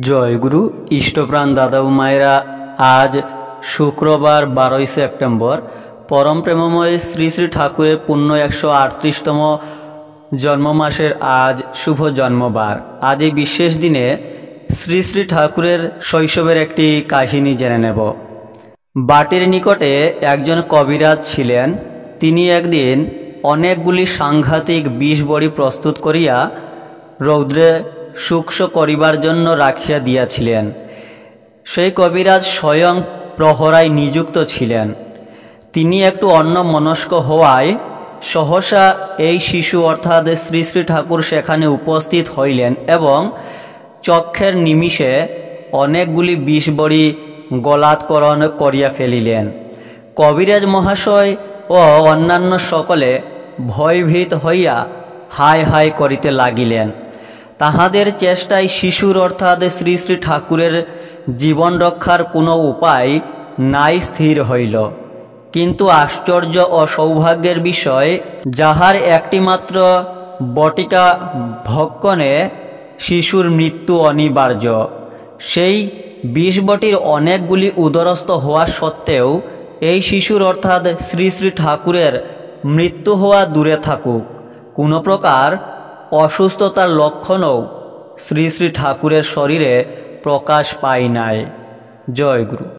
জয়গুরু ইষ্টপ্রাণ দাদা ও মায়েরা, আজ শুক্রবার 12ই সেপ্টেম্বর পরম প্রেমময় শ্রী শ্রী ঠাকুরের পুণ্য 138তম জন্ম মাসের আজ শুভ জন্মবার। আজ এই বিশেষ দিনে শ্রী শ্রী ঠাকুরের শৈশবের একটি কাহিনী জেনে নেব। বাটির নিকটে একজন কবিরাজ ছিলেন। তিনি একদিন অনেকগুলি সাংঘাতিক বিষ বড়ি প্রস্তুত করিয়া রৌদ্রে শুষ্ক করিবার জন্য রাখিয়া দিয়াছিলেন। সেই কবিরাজ স্বয়ং প্রহরায় নিযুক্ত ছিলেন। তিনি একটু অন্যমনস্ক হওয়ায় সহসা এই শিশু অর্থাৎ শ্রী শ্রী ঠাকুর সেখানে উপস্থিত হইলেন এবং চক্ষের নিমিষে অনেকগুলি বিষ বড়ি গলাৎকরণ করিয়া ফেলিলেন। কবিরাজ মহাশয় ও অন্যান্য সকলে ভয়ভীত হইয়া হায় হায় করিতে লাগিলেন। তাহাদের চেষ্টায় শিশুর অর্থাৎ শ্রী শ্রী ঠাকুরের জীবন রক্ষার কোনো উপায় নাই স্থির হইল। কিন্তু আশ্চর্য ও সৌভাগ্যের বিষয়, যাহার একটিমাত্র বটিকা ভক্ষণে শিশুর মৃত্যু অনিবার্য, সেই বিষ বটির অনেকগুলি উদরস্থ হওয়া সত্ত্বেও এই শিশুর অর্থাৎ শ্রী শ্রী ঠাকুরের মৃত্যু হওয়া দূরে থাকুক, কোনো প্রকার অসুস্থতার লক্ষণও শ্রী শ্রী ঠাকুরের শরীরে প্রকাশ পায় নাই। জয় গুরু।